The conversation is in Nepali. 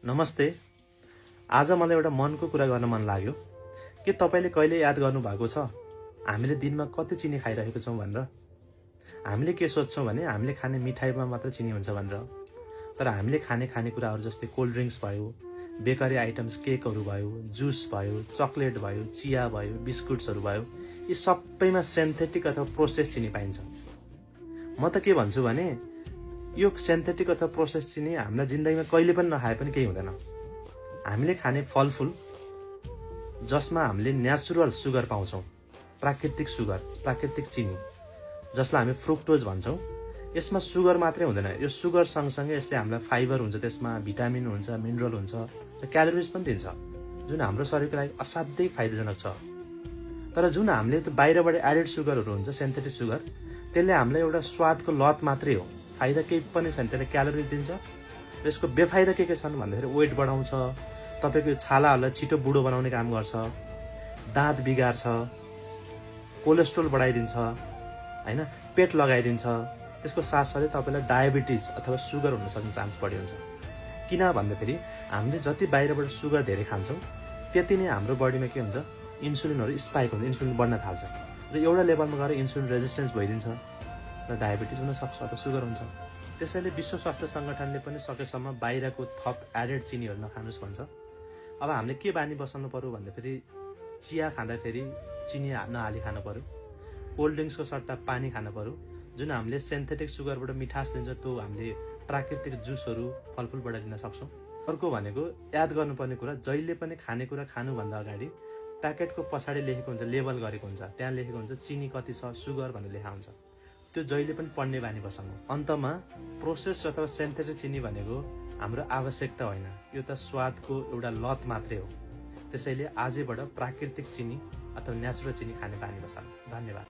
नमस्ते। आज मलाई एउटा मनको कुरा गर्न मन लाग्यो। के तपाईले कहिले याद गर्नु भएको छ हामीले दिनमा कति चिनी खाइरहेको छौं भनेर? हामीले के सोच्छौं भने हामीले खाने मिठाईमा मात्र चिनी हुन्छ भनेर। तर हामीले खाने खानेकुराहरू जस्तै कोल्ड ड्रिंक्स भयो, बेकरी आइटम्स, केकहरू भयो, जुस भयो, चकलेट भयो, चिया भयो, बिस्कुट्सहरू भयो, यी सबैमा सिन्थेटिक अथवा प्रोसेस चिनी पाइन्छ। म त के भन्छु भने यो सिन्थेटिक अथवा प्रोसेस चिनी हामीलाई जिन्दगीमा कहिले पनि नखाए पनि केही हुँदैन। हामीले खाने फलफुल जसमा हामीले नेचुरल सुगर पाउँछौं, प्राकृतिक सुगर, प्राकृतिक चिनी जसलाई हामी फ्रुक्टोज भन्छौं, यसमा सुगर मात्रै हुँदैन। यो सुगर सँगसँगै यसले हामीलाई फाइबर हुन्छ, त्यसमा भिटामिन हुन्छ, मिनरल हुन्छ र क्यालोरिज पनि दिन्छ, जुन हाम्रो शरीरको लागि असाध्यै फाइदाजनक छ। तर जुन हामीले त बाहिरबाट एडेड सुगरहरू हुन्छ, सिन्थेटिक सुगर, त्यसले हामीलाई एउटा स्वादको लत मात्रै हो, फाइदा केही पनि छैन। त्यसले क्यालोरी दिन्छ र यसको बेफाइदा के छन् भन्दाखेरि वेट बढाउँछ, तपाईको छालाहरूलाई छिटो बुढो बनाउने काम गर्छ, दाँत बिगार्छ, कोलेस्ट्रोल बढाइदिन्छ, हैन, पेट लगाइदिन्छ। त्यसको साथसाथै तपाईलाई डायबिटिज अथवा सुगर हुन सक्ने चान्स बढी हुन्छ। किन भन्दाखेरि हामीले जति बाहिरबाट सुगर धेरै खान्छौं त्यति नै हाम्रो बडीमा के हुन्छ, इन्सुलिनहरू स्पाइक हुन्छ, इन्सुलिन बढ्न थाल्छ र एउटा लेभलमा गएर इन्सुलिन रेजिस्टेन्स भइदिन्छ र डायबिटिज हुन सक्छ अथवा सुगर हुन्छ। त्यसैले विश्व स्वास्थ्य संगठनले पनि सकेसम्म बाहिरको थप एडेड चिनीहरू नखानुस् भन्छ। अब हामीले के बानी बसाल्नु पर्यो भन्दाखेरि चिया खाँदाखेरि चिनी नहाली खानु पर्यो, कोल्ड ड्रिंक्सको सट्टा पानी खानु पर्यो, जुन हामीले सिन्थेटिक सुगरबाट मिठास दिन्छ त्यो हामीले प्राकृतिक जुसहरू, फलफुलबाट लिन सक्छौं। अर्को भनेको याद गर्नुपर्ने कुरा, जहिले पनि खानेकुरा खानुभन्दा अगाडि प्याकेटको पछाडि लेखेको हुन्छ, लेबल गरेको हुन्छ, त्यहाँ लेखेको हुन्छ चिनी कति छ, सुगर भनेर लेखा हुन्छ। त्यो जहिले पनि पढ्ने बानी बसाल्नु। अन्तमा प्रोसेस अथवा सिन्थेटिक चिनी भनेको हाम्रो आवश्यकता होइन, यो त स्वादको एउटा लत मात्रै हो। त्यसैले आजैबाट प्राकृतिक चिनी अथवा नेचुरल चिनी खाने बानी बसाल्नु। धन्यवाद।